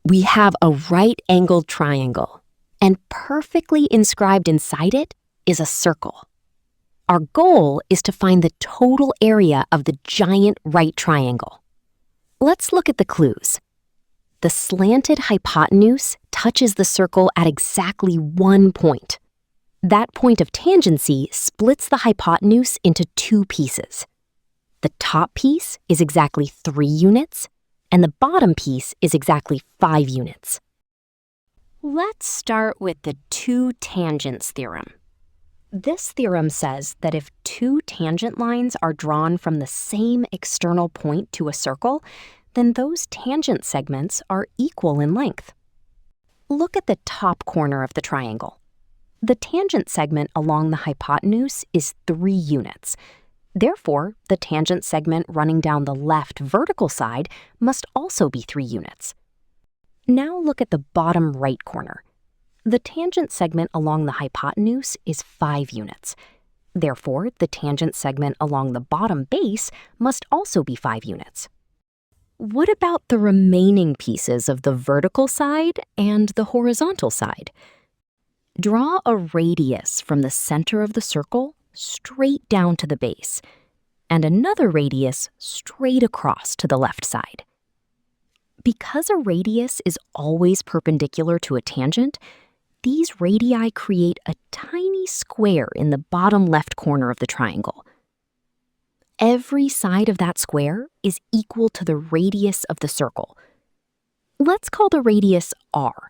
We have a right-angled triangle, and perfectly inscribed inside it is a circle. Our goal is to find the total area of the giant right triangle. Let's look at the clues. The slanted hypotenuse touches the circle at exactly 1 point. That point of tangency splits the hypotenuse into 2 pieces. The top piece is exactly 3 units, and the bottom piece is exactly 5 units. Let's start with the two tangents theorem. This theorem says that if 2 tangent lines are drawn from the same external point to a circle, then those tangent segments are equal in length. Look at the top corner of the triangle. The tangent segment along the hypotenuse is 3 units. Therefore, the tangent segment running down the left vertical side must also be 3 units. Now look at the bottom right corner. The tangent segment along the hypotenuse is 5 units. Therefore, the tangent segment along the bottom base must also be 5 units. What about the remaining pieces of the vertical side and the horizontal side? Draw a radius from the center of the circle straight down to the base, and another radius straight across to the left side. Because a radius is always perpendicular to a tangent, these radii create a tiny square in the bottom left corner of the triangle. Every side of that square is equal to the radius of the circle. Let's call the radius r.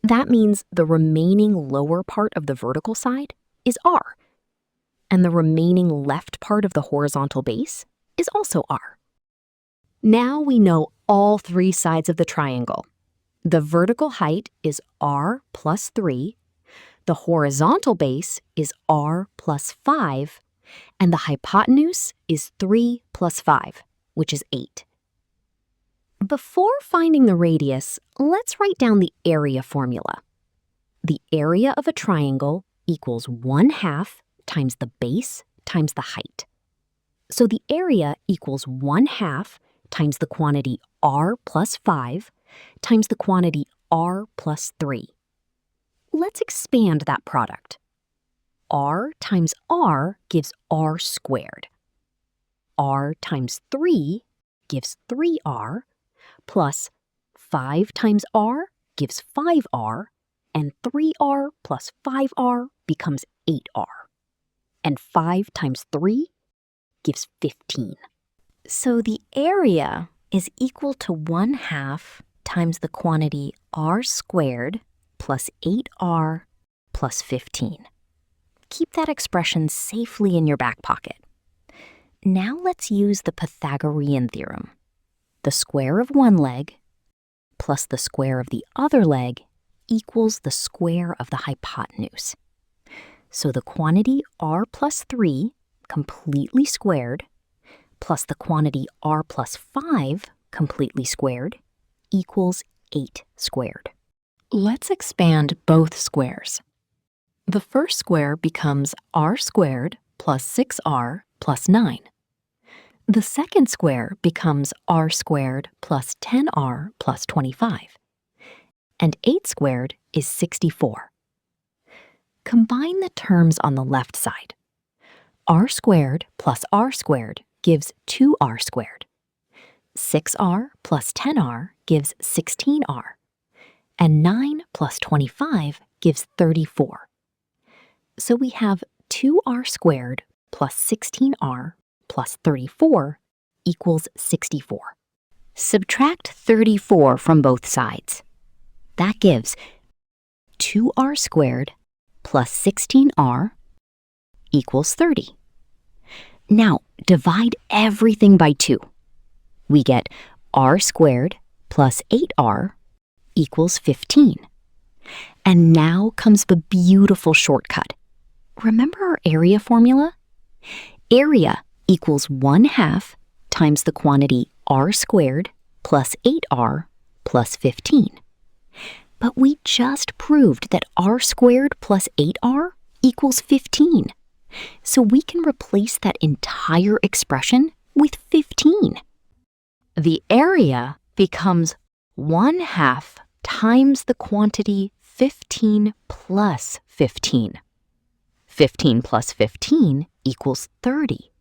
That means the remaining lower part of the vertical side is r, and the remaining left part of the horizontal base is also r. Now we know all 3 sides of the triangle. The vertical height is r plus 3, the horizontal base is r plus 5, and the hypotenuse is 3 plus 5, which is 8. Before finding the radius, let's write down the area formula. The area of a triangle equals 1/2 times the base times the height. So the area equals 1/2 times the quantity r plus 5 times the quantity r plus 3. Let's expand that product. R times r gives r squared. R times 3 gives 3r, plus 5 times r gives 5r, and 3r plus 5r becomes 8r. And 5 times 3 gives 15. So the area is equal to 1/2 times the quantity r squared plus 8r plus 15. Keep that expression safely in your back pocket. Now let's use the Pythagorean theorem. The square of one leg plus the square of the other leg equals the square of the hypotenuse. So the quantity r plus 3 completely squared plus the quantity r plus 5 completely squared equals 8 squared. Let's expand both squares. The first square becomes r squared plus 6r plus 9. The second square becomes r squared plus 10r plus 25. And 8 squared is 64. Combine the terms on the left side. R squared plus r squared gives 2r squared. 6r plus 10r gives 16r. And 9 plus 25 gives 34. So we have 2r squared plus 16r plus 34 equals 64. Subtract 34 from both sides. That gives 2r squared plus 16r equals 30. Now divide everything by 2. We get r squared plus 8r equals 15. And now comes the beautiful shortcut. Remember our area formula? Area equals 1/2 times the quantity r squared plus 8r plus 15. But we just proved that r squared plus 8r equals 15. So we can replace that entire expression with 15. The area becomes 1/2 times the quantity 15 plus 15. 15 plus 15 equals 30.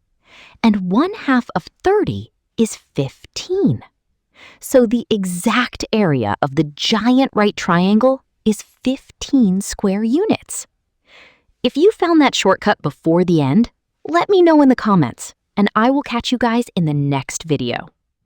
And 1/2 of 30 is 15. So the exact area of the giant right triangle is 15 square units. If you found that shortcut before the end, let me know in the comments, and I will catch you guys in the next video.